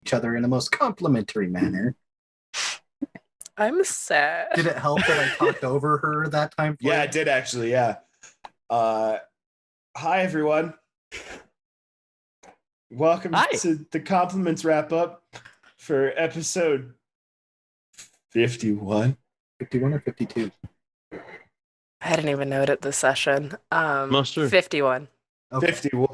each other in the most complimentary manner. I'm sad. Did it help that I talked over her that time? Yeah, it did actually. Yeah. Hi, everyone. Welcome to the compliments wrap up for episode 51. 51 or 52? I didn't even note it this session. 51. Okay. 51.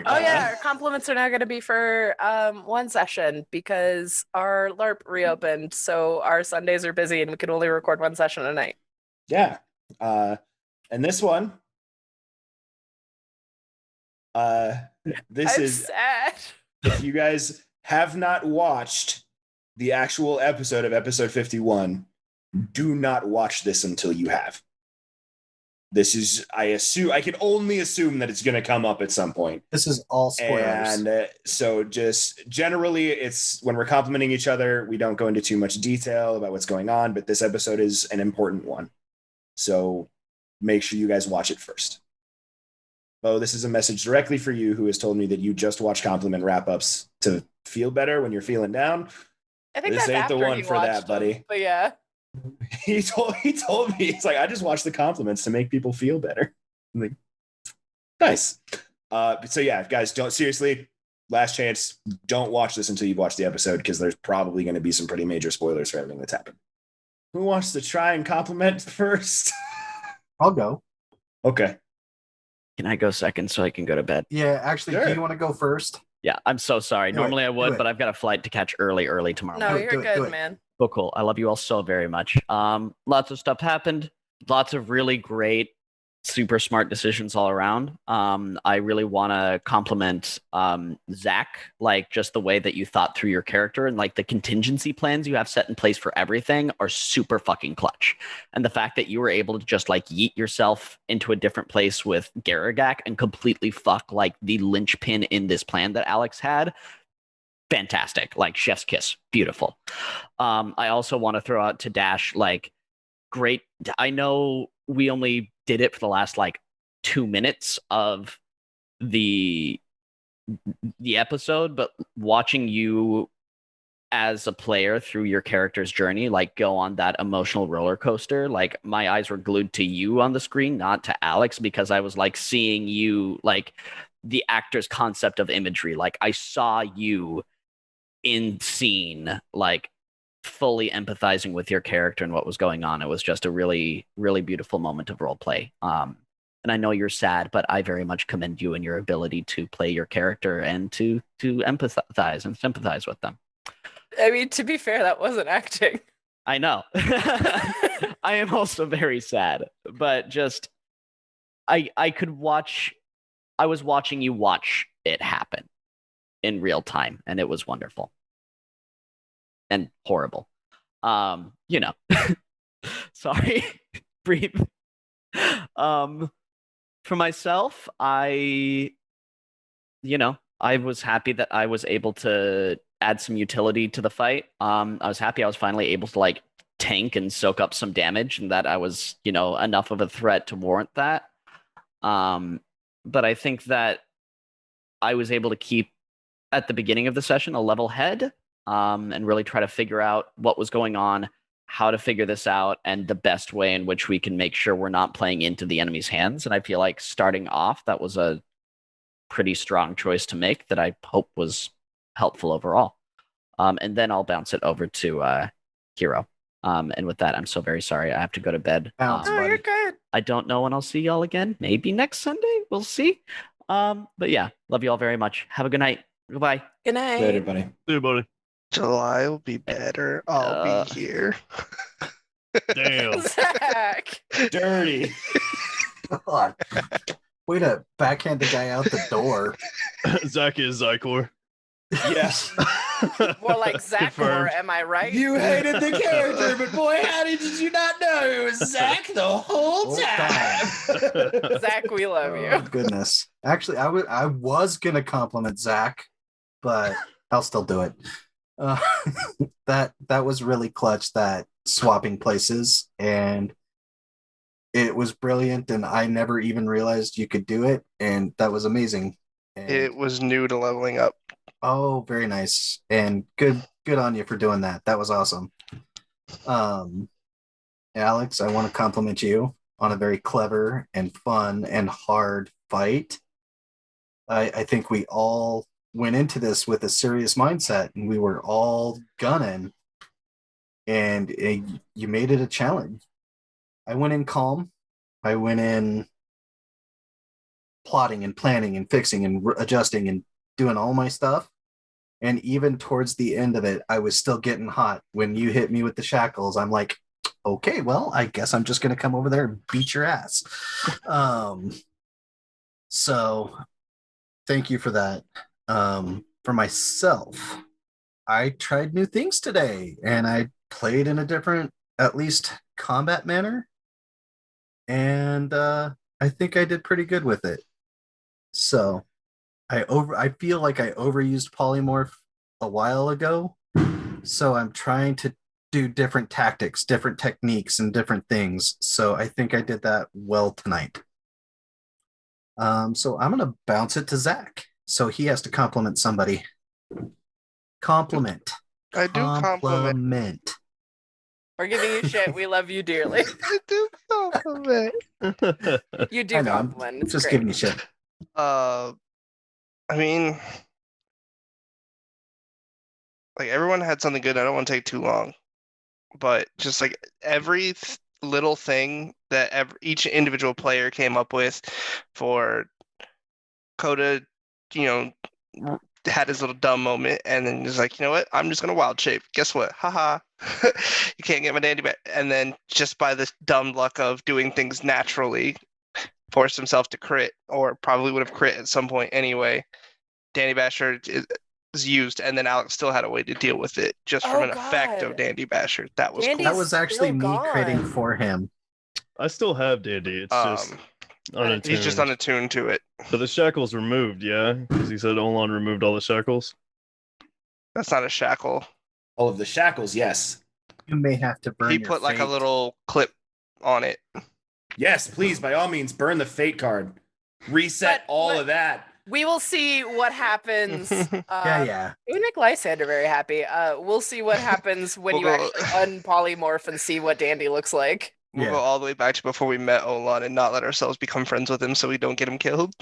Oh yeah, our compliments are now going to be for one session because our LARP reopened, so our Sundays are busy and we can only record one session a night. Yeah. And this one, this I'm is sad. if you guys have not watched the actual episode of episode 51, do not watch this until you have. This is, I can only assume that it's going to come up at some point. This is all spoilers. And so just generally, it's when we're complimenting each other, we don't go into too much detail about what's going on, but this episode is an important one. So make sure you guys watch it first. Oh, this is a message directly for you who has told me that you just watch compliment wrap-ups to feel better when you're feeling down. I think this that's ain't the after one you for watched that, buddy. them, but yeah. He told me, he's like, I just watch the compliments to make people feel better. I'm like, nice. So yeah, guys, don't seriously, last chance, don't watch this until you've watched the episode because there's probably going to be some pretty major spoilers for everything that's happened. Who wants to try and compliment first? I'll go. Okay. Can I go second so I can go to bed? Yeah, actually, Sure. do you want to go first? Yeah, I'm so sorry. Do it. Normally I Do would, it. but I've got a flight to catch early tomorrow. No, morning. you're do good, it. man. Cool. I love you all so very much. Lots of stuff happened. Lots of really great, super smart decisions all around. I really want to compliment Zach, like just the way that you thought through your character and like the contingency plans you have set in place for everything are super fucking clutch. And the fact that you were able to just like yeet yourself into a different place with Garagak and completely fuck like the linchpin in this plan that Alex had. Fantastic, like chef's kiss, beautiful. I also want to throw out to Dash, like, great. I know we only did it for the last like 2 minutes of the episode, but watching you as a player through your character's journey, like go on that emotional roller coaster, like my eyes were glued to you on the screen, not to Alex, because I was like seeing you, like the actor's concept of imagery. Like I saw you in scene, like fully empathizing with your character and what was going on. It was just a really, really beautiful moment of role play. And I know you're sad, but I very much commend you and your ability to play your character and to empathize and sympathize with them. I mean, to be fair, that wasn't acting. I know. I am also very sad, but just I was watching you watch it happen in real time, and it was wonderful and horrible. Sorry. Breathe. For myself, I was happy that I was able to add some utility to the fight. I was happy I was finally able to like tank and soak up some damage, and that I was, enough of a threat to warrant that. But I think that I was able to keep at the beginning of the session a level head, and really try to figure out what was going on, how to figure this out, and the best way in which we can make sure we're not playing into the enemy's hands. And I feel like starting off, that was a pretty strong choice to make that I hope was helpful overall. And then I'll bounce it over to Hero. And with that, I'm so very sorry. I have to go to bed. You're good. I don't know when I'll see y'all again. Maybe next Sunday. We'll see. But yeah, love you all very much. Have a good night. Goodbye. Good night. Later, buddy. See you, buddy. July will be better. I'll be here. Damn. Zach. Dirty. God. Way to backhand the guy out the door. Zach is Zycor. Yes. More like Zach, or Confirmed. am I right? You hated the character, but boy, howdy, did you not know it was Zach the whole time? Zach, we love Oh, you. goodness. Actually, I was going to compliment Zach, but I'll still do it. That was really clutch, that swapping places, and it was brilliant, and I never even realized you could do it, and that was amazing. And, It was new to leveling up. oh, very nice. And good on you for doing that. That was awesome. Alex, I want to compliment you on a very clever and fun and hard fight. I think we all went into this with a serious mindset and we were all gunning, and you made it a challenge. I went in calm. I went in plotting and planning and fixing and adjusting and doing all my stuff. And even towards the end of it, I was still getting hot. When you hit me with the shackles, I'm like, okay, well, I guess I'm just going to come over there and beat your ass. So thank you for that. For myself, I tried new things today and I played in a different, at least combat manner. And I think I did pretty good with it. So I feel like I overused polymorph a while ago. So I'm trying to do different tactics, different techniques, and different things. So I think I did that well tonight. So I'm gonna bounce it to Zach. So he has to compliment somebody. Compliment. I do compliment. Compliment. We're giving you shit. We love you dearly. I do compliment. You I do know, I'm compliment. It's just great. giving you shit. I mean, like everyone had something good. I don't want to take too long, but just like every little thing that each individual player came up with for Coda, you know, had his little dumb moment, and then he's like, you know what? I'm just gonna wild shape. Guess what? Haha. You can't get my dandy back. And then just by this dumb luck of doing things naturally, forced himself to crit, or probably would have crit at some point anyway. Dandy Basher is used, and then Alex still had a way to deal with it just from Oh, an effect of God. Dandy Basher. That was Dandy's cool. That was actually still me critting gone. for him. I still have Dandy. It's just unattuned. He's just unattuned to it. But the shackles removed, yeah? Because he said Olan removed all the shackles. That's not a shackle. All of the shackles, yes. You may have to burn He your put like a fate. little clip on it. Yes, please, by all means, burn the fate card. Reset all of that. We will see what happens. Yeah. It would make Lysander very happy. We'll see what happens when We'll you go- actually unpolymorph and see what Dandy looks like. We'll Yeah. go all the way back to before we met Olan and not let ourselves become friends with him so we don't get him killed.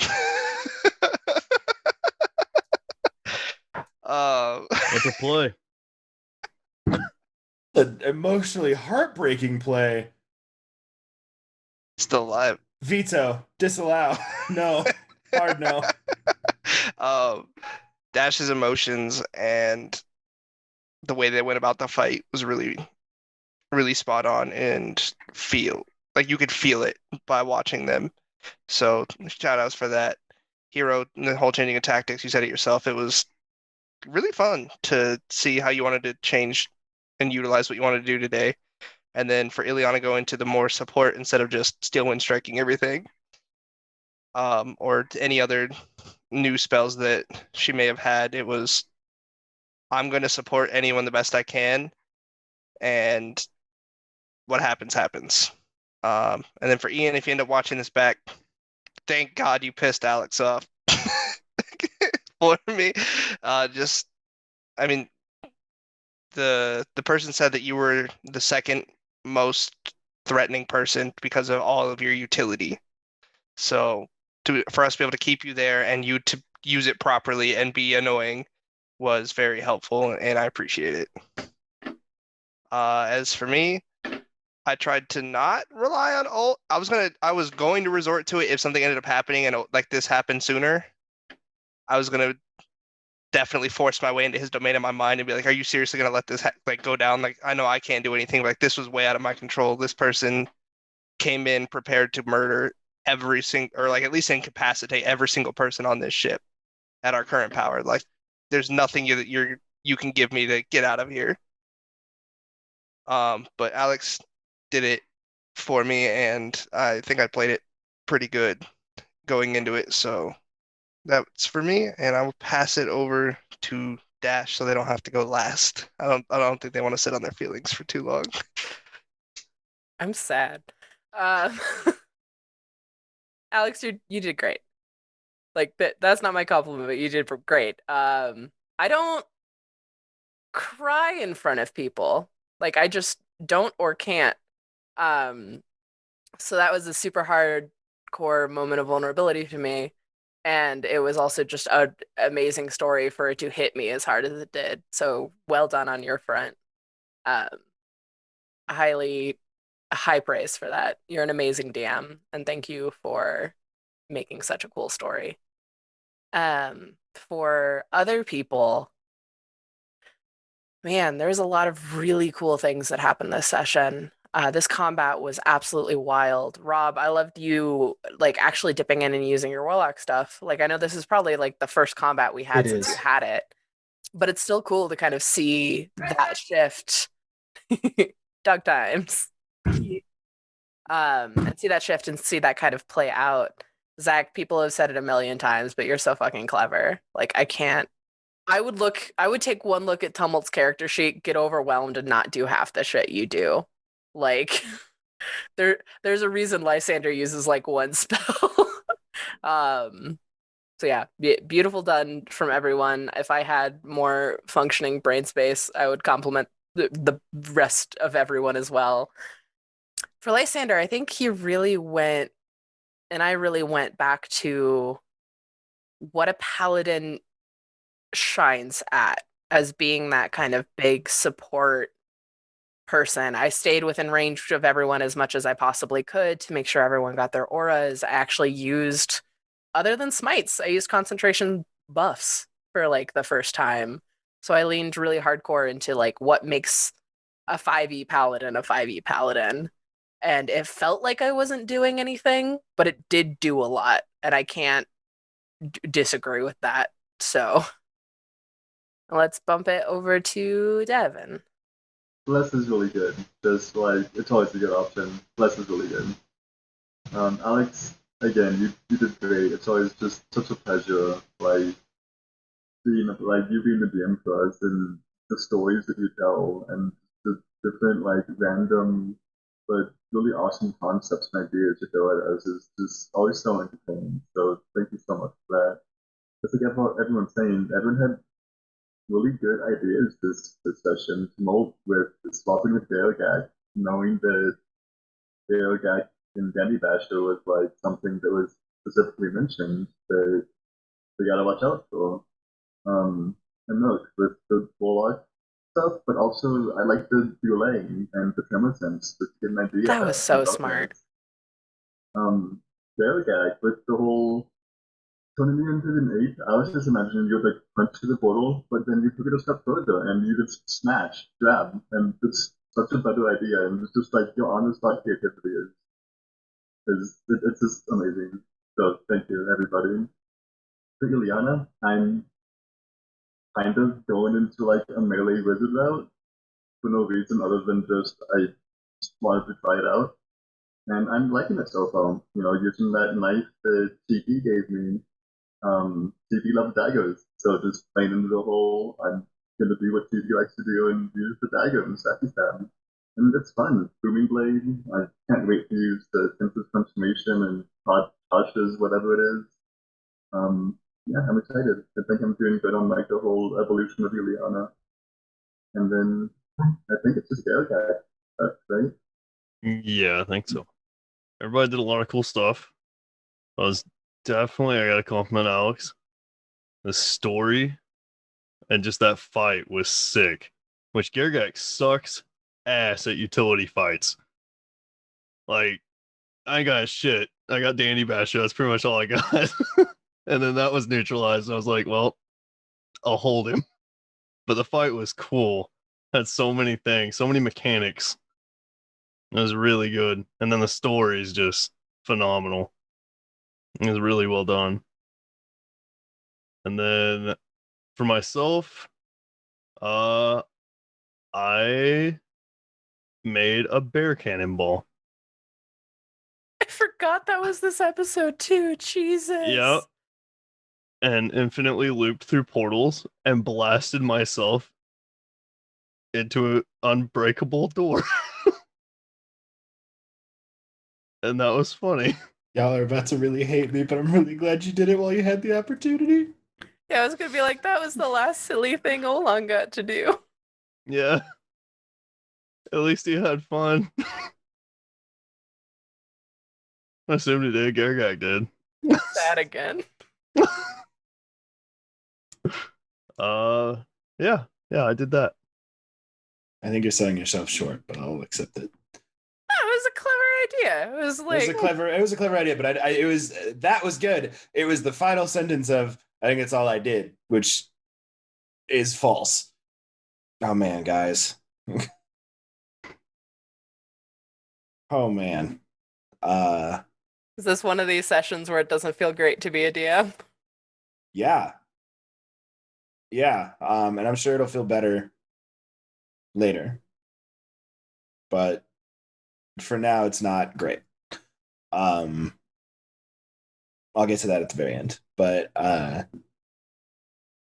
What's a play? An emotionally heartbreaking play. Still alive. Veto. Disallow. No. Hard no. Dash's emotions and the way they went about the fight was really, really spot on, and you could feel it by watching them. So shout outs for that. Hero, the whole changing of tactics, you said it yourself. It was really fun to see how you wanted to change and utilize what you wanted to do today. And then for Ileana going to the more support instead of just steel wind striking everything. Or any other new spells that she may have had. It was, I'm going to support anyone the best I can, and what happens, happens. And then for Ian, if you end up watching this back, thank God you pissed Alex off for me. I mean, the person said that you were the second most threatening person because of all of your utility. So for us to be able to keep you there and you to use it properly and be annoying was very helpful, and I appreciate it. As for me, I tried to not rely on ult. I was going to resort to it if something ended up happening and like this happened sooner. I was gonna definitely force my way into his domain in my mind and be like, "Are you seriously gonna let this go down? Like, I know I can't do anything. But, like, this was way out of my control. This person came in prepared to murder every single, or like at least incapacitate every single person on this ship at our current power. Like, there's nothing you can give me to get out of here." But Alex did it for me, and I think I played it pretty good going into it. So that's for me, and I will pass it over to Dash so they don't have to go last. I don't think they want to sit on their feelings for too long. I'm sad. Alex, you did great. Like that's not my compliment, but you did great. I don't cry in front of people. Like I just don't or can't. Um, so that was a super hardcore moment of vulnerability to me. And it was also just an amazing story for it to hit me as hard as it did. So well done on your front. Um, highly high praise for that. You're an amazing DM, and thank you for making such a cool story. For other people, man, there's a lot of really cool things that happened this session. This combat was absolutely wild. Rob, I loved you like actually dipping in and using your warlock stuff. Like I know this is probably like the first combat we had It since is. you had it, but it's still cool to kind of see that shift. Dog times. And see that shift and see that kind of play out. Zach, people have said it a million times, but you're so fucking clever. Like I can't. I would take one look at Tumult's character sheet, get overwhelmed, and not do half the shit you do. Like there's a reason Lysander uses like one spell. um, so yeah, beautiful done from everyone. If I had more functioning brain space, I would compliment the rest of everyone as well. For Lysander, I think he really went, and I really went back to what a paladin shines at as being that kind of big support person. I stayed within range of everyone as much as I possibly could to make sure everyone got their auras. I actually used, other than smites, I used concentration buffs for like the first time. So I leaned really hardcore into like what makes a 5e paladin a 5e paladin. And it felt like I wasn't doing anything, but it did do a lot. And I can't disagree with that. So let's bump it over to Devin. Less is really good. Just like it's always a good option. Less is really good. Alex, again, you did great. It's always just such a pleasure, like you being the DM for us and the stories that you tell and the different like random but really awesome concepts and ideas you throw at us is just always so entertaining. So thank you so much for that. Just like everyone's saying, everyone had really good ideas this session to mold with swapping with Dale knowing that Dale in Dandy Basher was like something that was specifically mentioned that we gotta watch out for. And look, with the Warlock stuff, but also I like the dueling and the tremor sense to get an idea. That was so smart. Dale with the whole turning you into an 8, I was just imagining you would like punch to the portal, but then you took it a step further and you could smash, grab, and it's such a better idea. And it's just like your honest thought creativity it's just amazing. So thank you, everybody. For Ileana, I'm kind of going into like a melee wizard route for no reason other than just I just wanted to try it out. And I'm liking it so far. You know, using that knife that TP gave me. TP loves daggers, so just playing into the whole I'm gonna do what TP likes to do and use the dagger and sassy stab. And it's fun. Booming Blade, I can't wait to use the Senseless Transformation and Tasha's whatever it is. Yeah, I'm excited. I think I'm doing good on like the whole evolution of Juliana. And then I think it's just Garrett, right? Yeah, I think so. Everybody did a lot of cool stuff. I gotta compliment Alex. The story and just that fight was sick. Which Gargak sucks ass at utility fights. Like, I ain't got shit. I got Dandy Basher. That's pretty much all I got. And then that was neutralized. I was like, well, I'll hold him. But the fight was cool. Had so many things, so many mechanics. It was really good. And then the story is just phenomenal. It was really well done. And then for myself, I made a bear cannonball. I forgot that was this episode too. Jesus. Yep. And infinitely looped through portals and blasted myself into an unbreakable door. And that was funny. Y'all are about to really hate me, but I'm really glad you did it while you had the opportunity. Yeah, I was gonna be like, that was the last silly thing Olan got to do. Yeah. At least he had fun. I assumed he did. Gargak did. Sad again. Yeah, I did that. I think you're selling yourself short, but I'll accept it. That was a clever idea. It was like It was a clever idea, but that was good. It was the final sentence of I think it's all I did, which is false. Oh man, guys. Oh man. is this one of these sessions where it doesn't feel great to be a DM? Yeah. Yeah. And I'm sure it'll feel better later. But for now it's not great. I'll get to that at the very end. But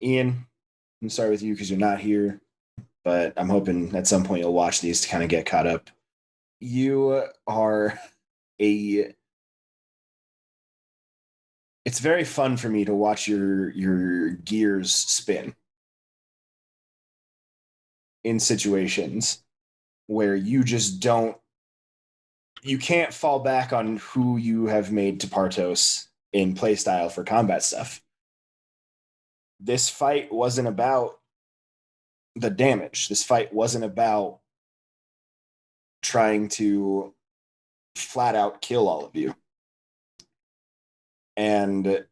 Ian, I'm sorry with you because you're not here, but I'm hoping at some point you'll watch these to kind of get caught up. You are a it's very fun for me to watch your gears spin in situations where you just don't you can't fall back on who you have made to Partos in playstyle for combat stuff. This fight wasn't about the damage. This fight wasn't about trying to flat out kill all of you. And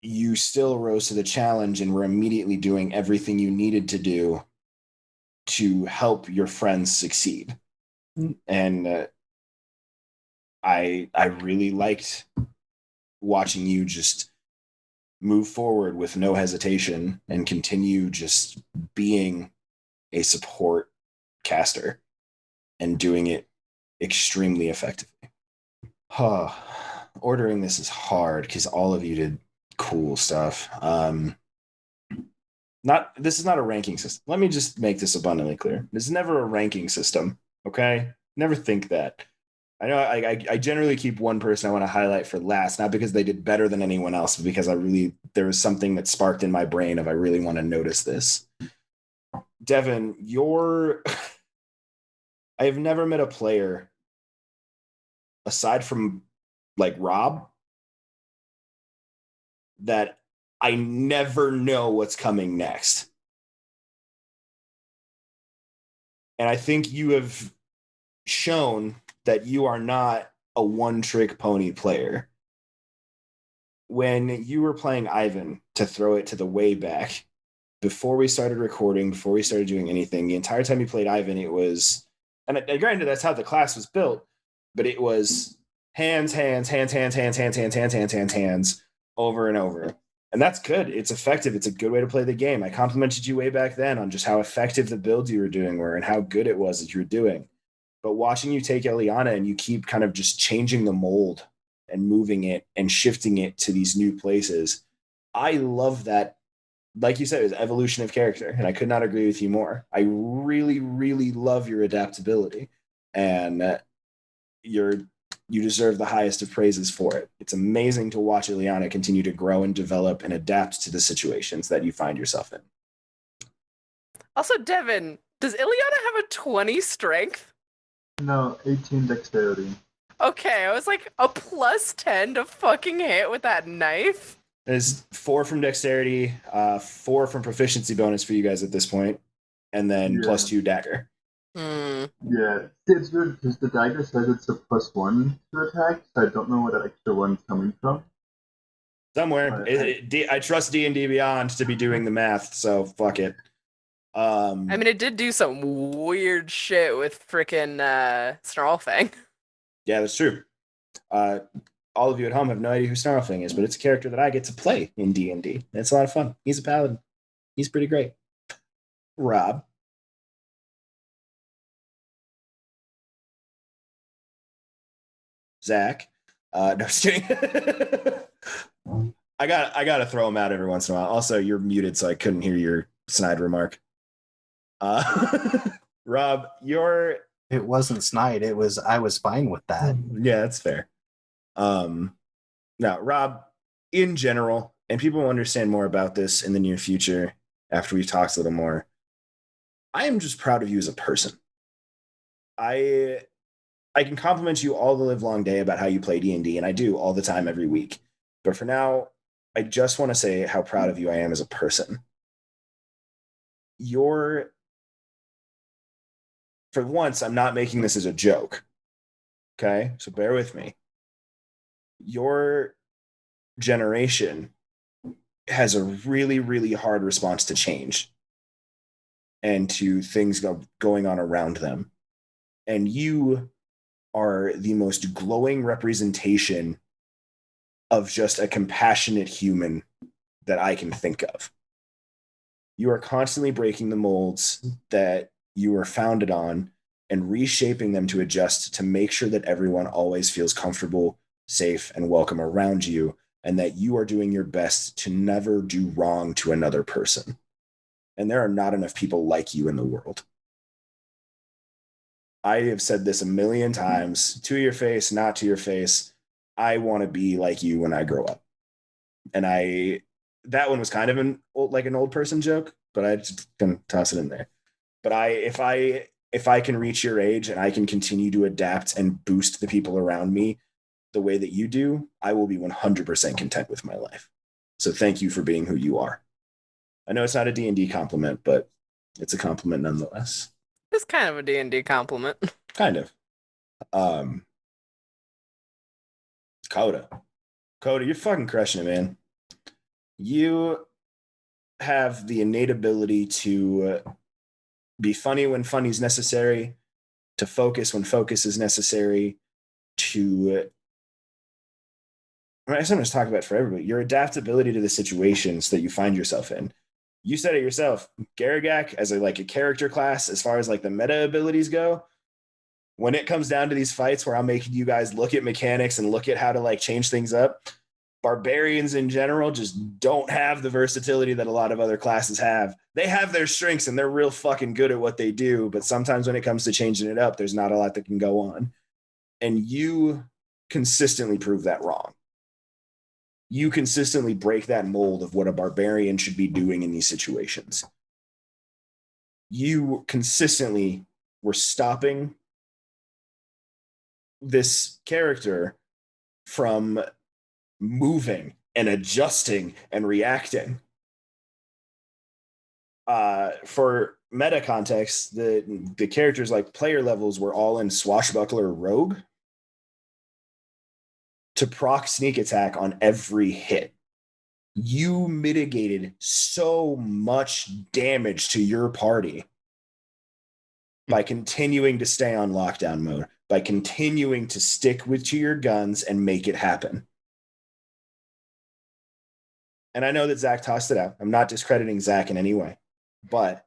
you still rose to the challenge and were immediately doing everything you needed to do to help your friends succeed. And I really liked watching you just move forward with no hesitation and continue just being a support caster and doing it extremely effectively. Ordering this is hard because all of you did cool stuff. This is not a ranking system. Let me just make this abundantly clear. This is never a ranking system, okay? Never think that. I know I generally keep one person I want to highlight for last, not because they did better than anyone else, but because there was something that sparked in my brain of I really want to notice this. Devin, I have never met a player aside from like Rob that I never know what's coming next. And I think you have shown that you are not a one-trick pony player. When you were playing Ivan, to throw it to the way back, before we started recording, before we started doing anything, the entire time you played Ivan, it was, and granted, that's how the class was built, but it was hands, over and over. And that's good. It's effective. It's a good way to play the game. I complimented you way back then on just how effective the builds you were doing were and how good it was that you were doing. But watching you take Eliana and you keep kind of just changing the mold and moving it and shifting it to these new places, I love that. Like you said, it's evolution of character, and I could not agree with you more. I really, really love your adaptability, and you deserve the highest of praises for it. It's amazing to watch Ileana continue to grow and develop and adapt to the situations that you find yourself in. Also, Devin, does Ileana have a 20 strength? No, 18 dexterity. Okay, I was like, a plus 10 to fucking hit with that knife? There's 4 from dexterity, 4 from proficiency bonus for you guys at this point, and then plus 2 dagger. Yeah, it's weird because the dagger says it's a +1 to attack, so I don't know where that extra one's coming from. Somewhere. I trust D&D Beyond to be doing the math, so fuck it. I mean, it did do some weird shit with frickin' Snarlfang. Yeah, that's true. All of you at home have no idea who Snarlfang is, but it's a character that I get to play in D&D. It's a lot of fun. He's a paladin. He's pretty great. Rob. Zach. No, just kidding. I gotta throw him out every once in a while. Also, you're muted, so I couldn't hear your snide remark. Rob, It wasn't snide. I was fine with that. Yeah, that's fair. Now, Rob, in general, and people will understand more about this in the near future after we've talked a little more. I am just proud of you as a person. I can compliment you all the live long day about how you play D&D, and I do all the time every week. But for now, I just want to say how proud of you I am as a person. For once, I'm not making this as a joke. Okay? So bear with me. Your generation has a really, really hard response to change and to things going on around them. And you are the most glowing representation of just a compassionate human that I can think of. You are constantly breaking the molds that you were founded on and reshaping them to adjust to make sure that everyone always feels comfortable, safe, and welcome around you, and that you are doing your best to never do wrong to another person. And there are not enough people like you in the world. I have said this a million times, to your face, not to your face. I want to be like you when I grow up. And that one was kind of an old person joke, but I just can toss it in there. But if I can reach your age and I can continue to adapt and boost the people around me the way that you do, I will be 100% content with my life. So thank you for being who you are. I know it's not a D&D compliment, but it's a compliment nonetheless. It's kind of a D&D compliment. Kind of. Coda, you're fucking crushing it, man. You have the innate ability to be funny when funny is necessary, to focus when focus is necessary, I sometimes talk about it for everybody. Your adaptability to the situations that you find yourself in. You said it yourself. Garagak, as a character class, as far as the meta abilities go, when it comes down to these fights where I'm making you guys look at mechanics and look at how to change things up, barbarians in general just don't have the versatility that a lot of other classes have. They have their strengths and they're real fucking good at what they do, but sometimes when it comes to changing it up, there's not a lot that can go on. And you consistently prove that wrong. You consistently break that mold of what a barbarian should be doing in these situations. You consistently were stopping this character from moving and adjusting and reacting. For meta context, the characters player levels were all in swashbuckler rogue to proc sneak attack on every hit. You mitigated so much damage to your party by continuing to stay on lockdown mode, by continuing to stick to your guns and make it happen. And I know that Zach tossed it out. I'm not discrediting Zach in any way, but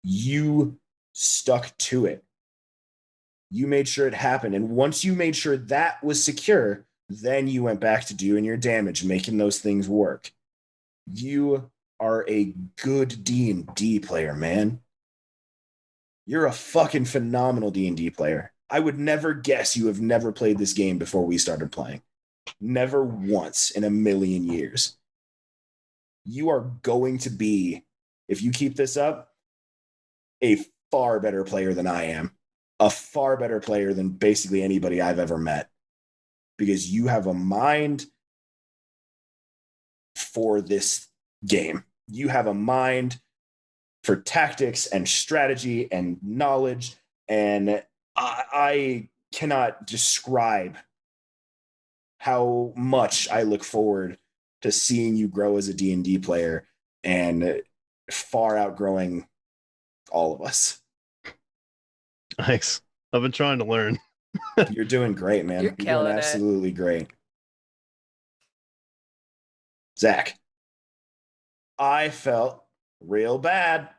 you stuck to it. You made sure it happened. And once you made sure that was secure, then you went back to doing your damage, making those things work. You are a good D&D player, man. You're a fucking phenomenal D&D player. I would never guess you have never played this game before we started playing. Never once in a million years. You are going to be, if you keep this up, a far better player than I am. A far better player than basically anybody I've ever met. Because you have a mind for this game. You have a mind for tactics and strategy and knowledge. And I cannot describe how much I look forward to seeing you grow as a D&D player and far outgrowing all of us. Thanks. I've been trying to learn. You're doing great, man. You're You're doing absolutely great. Zach, I felt real bad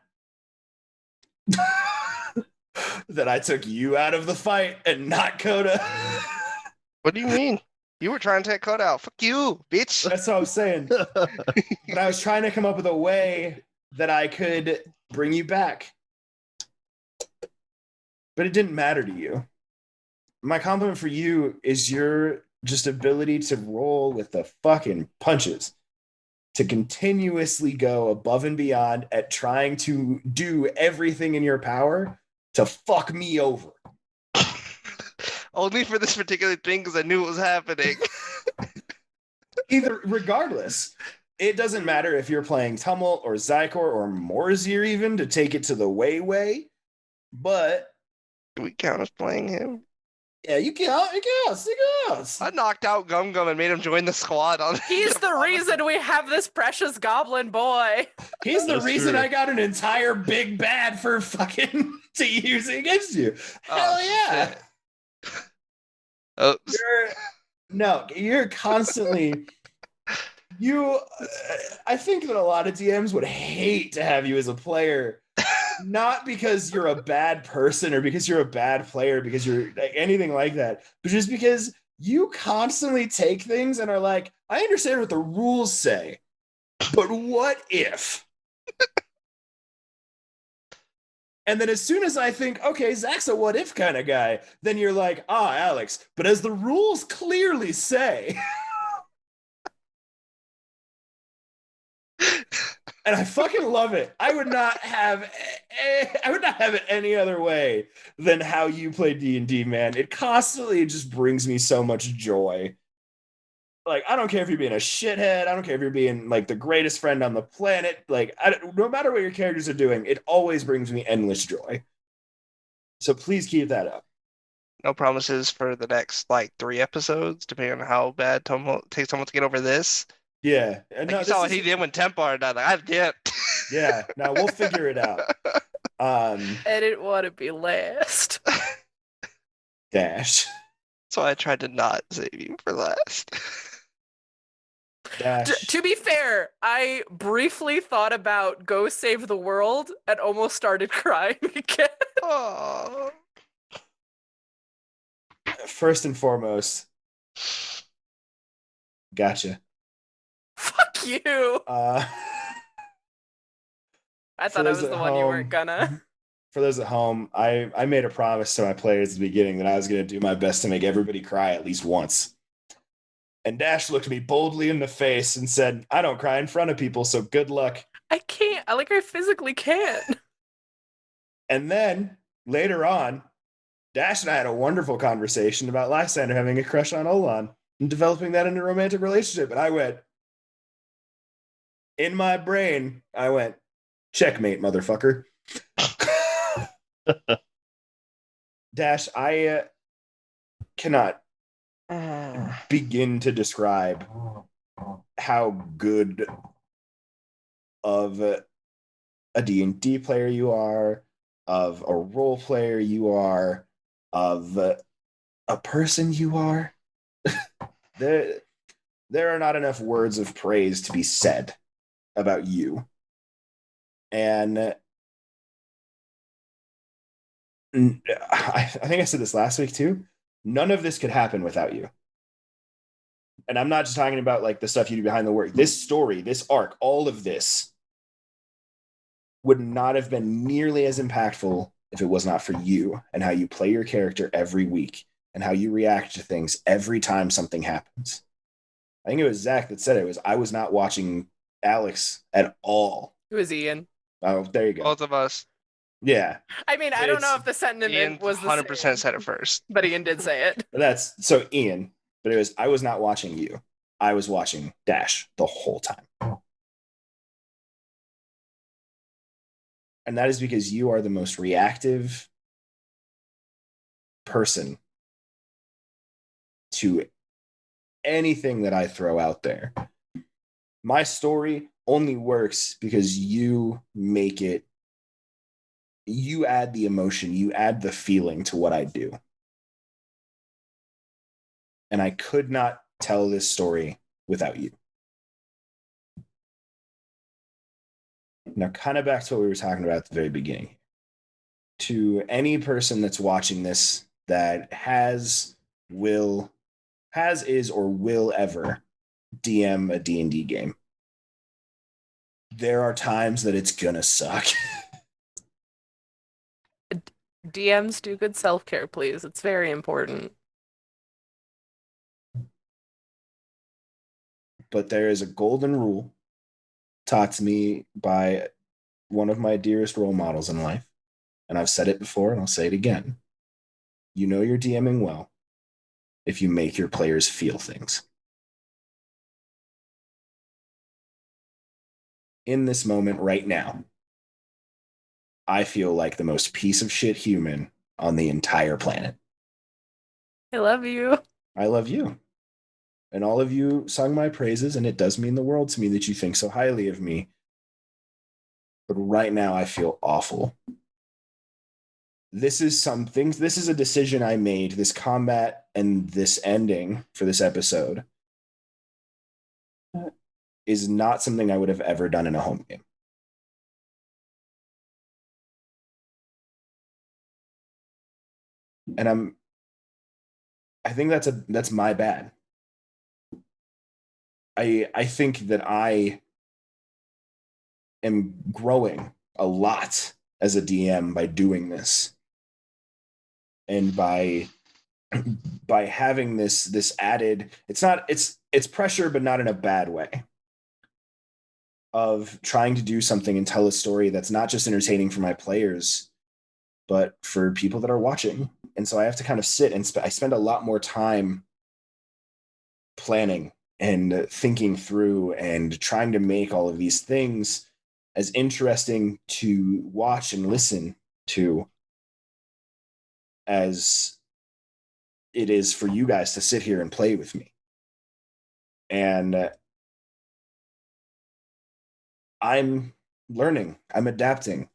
that I took you out of the fight and not Coda. What do you mean? You were trying to take Coda out. Fuck you, bitch. That's what I was saying. But I was trying to come up with a way that I could bring you back. But it didn't matter to you. My compliment for you is you're just ability to roll with the fucking punches, to continuously go above and beyond at trying to do everything in your power to fuck me over. Only for this particular thing because I knew it was happening. Either, regardless, it doesn't matter if you're playing Tumult or Zykor or Morzir even to take it to the way, but Do we count as playing him? yeah, you count. It counts. I knocked out Gum Gum and made him join the squad. He's the reason we have this precious goblin boy. He's the That's reason true. I got an entire big bad for fucking to use against you. Hell yeah. Shit. Oh, You're constantly I think that a lot of DMs would hate to have you as a player, not because you're a bad person or because you're a bad player, because you're like anything like that, but just because you constantly take things and are like, I understand what the rules say, but what if? And then as soon as I think, okay, Zach's a what if kind of guy, then you're like, Alex, but as the rules clearly say. And I fucking love it. I would not have it any other way than how you play D&D, man. It constantly just brings me so much joy. Like, I don't care if you're being a shithead. I don't care if you're being like the greatest friend on the planet. Like, no matter what your characters are doing, it always brings me endless joy. So please keep that up. no promises for the next like 3 episodes, depending on how bad Tumult takes Tumult to get over this. Yeah. Like you saw what he did when Templar died. Like, I dipped. Yeah. Now we'll figure it out. I didn't want to be last. Dash. So I tried to not save you for last. Dash. To be fair, I briefly thought about Go Save the World and almost started crying again. Oh. First and foremost, gotcha. Fuck you. Uh, I for thought I those was at the one you home- weren't gonna. For those at home, I made a promise to my players at the beginning that I was going to do my best to make everybody cry at least once. And Dash looked me boldly in the face and said, I don't cry in front of people, so good luck. I can't. I physically can't. And then later on, Dash and I had a wonderful conversation about Lysander having a crush on Olan and developing that into a romantic relationship. And I went, in my brain, I went, checkmate, motherfucker. Dash, I cannot begin to describe how good of a D&D player you are, of a role player you are, of a person you are. there are not enough words of praise to be said about you. And I think I said this last week too. None of this could happen without you. And I'm not just talking about like the stuff you do behind the work. This story, this arc, all of this would not have been nearly as impactful if it was not for you and how you play your character every week and how you react to things every time something happens. I think it was Zach that said it. I was not watching Alex at all. It was Ian. Oh, there you go. Both of us. Yeah. I mean, I don't know if the sentiment Ian was the 100% same, said it first. but Ian did say it. That's so Ian, but it was I was not watching you. I was watching Dash the whole time. And that is because you are the most reactive person to anything that I throw out there. My story only works because you make it, you add the emotion, you add the feeling to what I do. And I could not tell this story without you. Now, kind of back to what we were talking about at the very beginning. To any person that's watching this that has, is, or will ever DM a D&D game, there are times that it's gonna suck. DMs do good self-care, please. It's very important. but there is a golden rule taught to me by one of my dearest role models in life. And I've said it before and I'll say it again. You know you're DMing well if you make your players feel things. In this moment right now, I feel like the most piece of shit human on the entire planet. I love you. I love you. And all of you sung my praises, and it does mean the world to me that you think so highly of me. But right now, I feel awful. This is a decision I made, this combat and this ending for this episode is not something I would have ever done in a home game. And I think that's my bad. I think that I am growing a lot as a DM by doing this. And by having this added, it's pressure, but not in a bad way, of trying to do something and tell a story that's not just entertaining for my players, but for people that are watching. And so I have to kind of sit and I spend a lot more time planning and thinking through and trying to make all of these things as interesting to watch and listen to as it is for you guys to sit here and play with me. And I'm learning, I'm adapting.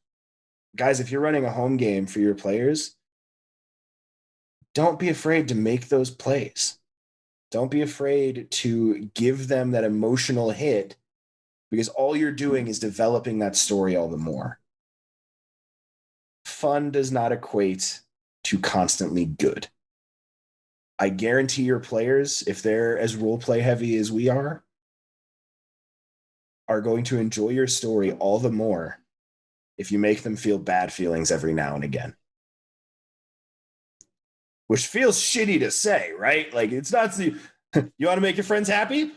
Guys, if you're running a home game for your players, don't be afraid to make those plays. Don't be afraid to give them that emotional hit, because all you're doing is developing that story all the more. Fun does not equate to constantly good. I guarantee your players, if they're as roleplay heavy as we are going to enjoy your story all the more if you make them feel bad feelings every now and again. Which feels shitty to say, right? Like, it's not you want to make your friends happy?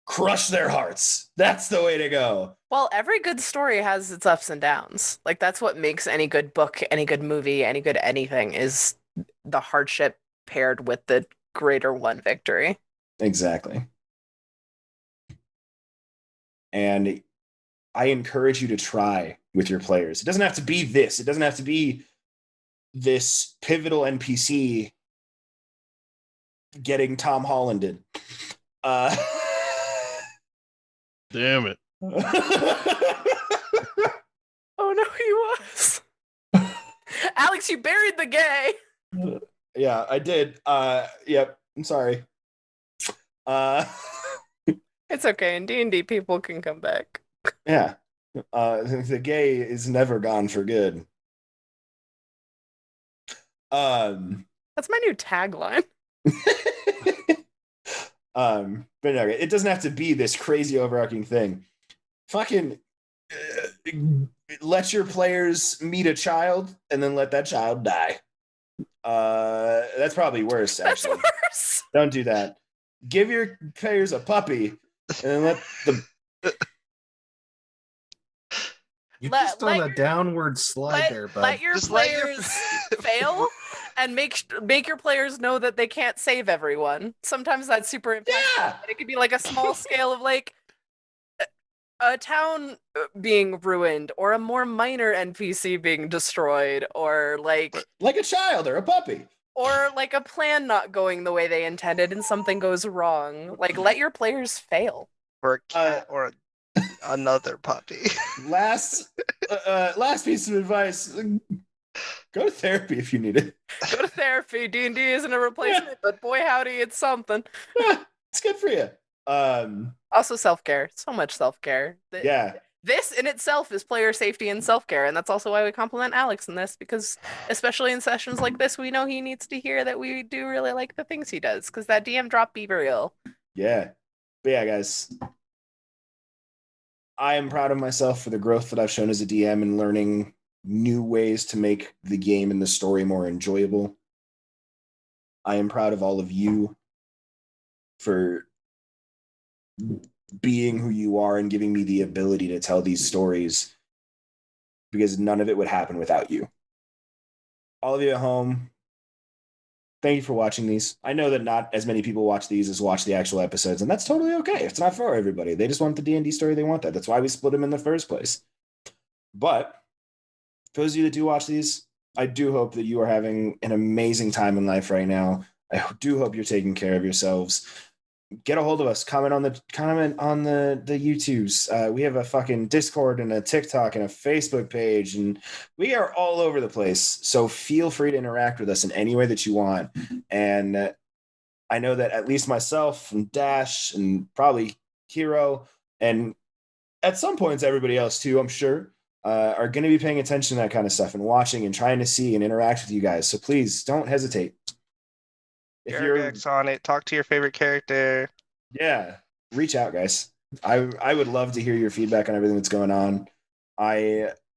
Crush their hearts. That's the way to go. Well, every good story has its ups and downs. Like, that's what makes any good book, any good movie, any good anything, is the hardship paired with the greater one victory. Exactly. And I encourage you to try with your players. It doesn't have to be this. It doesn't have to be this pivotal NPC getting Tom Hollanded. Damn it. Oh no, he was. Alex, you buried the gay. Yeah, I did. Yep. I'm sorry. It's okay. In D&D, people can come back. Yeah. The gay is never gone for good. That's my new tagline. But no, it doesn't have to be this crazy overarching thing. Fucking let your players meet a child and then let that child die. That's probably worse, actually. That's worse. Don't do that. Give your players a puppy and then let the You're Let- just on let a downward slide there, bud. Let your Just let your- players fail, and make your players know that they can't save everyone. Sometimes that's super impactful. Yeah. It could be like a small scale of like a town being ruined, or a more minor NPC being destroyed, or like like a child or a puppy. or like a plan not going the way they intended and something goes wrong. Like, let your players fail. Or a cat or another puppy. Last piece of advice: go to therapy if you need it. Go to therapy. D&D isn't a replacement, but boy howdy, it's something. Yeah, it's good for you. Also self-care. So much self-care. Yeah. This in itself is player safety and self-care, and that's also why we compliment Alex in this, because especially in sessions like this, we know he needs to hear that we do really like the things he does, because that DM drop be real. Yeah. But yeah, guys, I am proud of myself for the growth that I've shown as a DM and learning new ways to make the game and the story more enjoyable. I am proud of all of you for being who you are and giving me the ability to tell these stories, because none of it would happen without you. All of you at home, thank you for watching these. I know that not as many people watch these as watch the actual episodes, and that's totally okay. It's not for everybody. They just want the D&D story. They want that. That's why we split them in the first place. But for those of you that do watch these, I do hope that you are having an amazing time in life right now. I do hope you're taking care of yourselves. Get a hold of us. Comment on the YouTubes. We have a fucking Discord and a TikTok and a Facebook page, and we are all over the place. So feel free to interact with us in any way that you want. And I know that at least myself and Dash and probably Hero, and at some points everybody else too, I'm sure, are going to be paying attention to that kind of stuff and watching and trying to see and interact with you guys. So please don't hesitate. If you're Garagax on it, talk to your favorite character. Yeah, reach out, guys. I would love to hear your feedback on everything that's going on.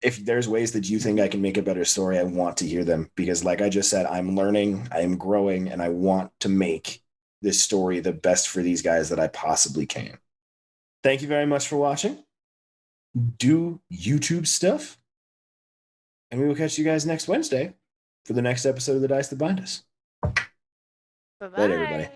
If there's ways that you think I can make a better story, I want to hear them, because like I just said, I'm learning, I am growing, and I want to make this story the best for these guys that I possibly can. Thank you very much for watching. Do YouTube stuff, and we will catch you guys next Wednesday for the next episode of The Dice That Bind Us. Bye-bye. Later, everybody.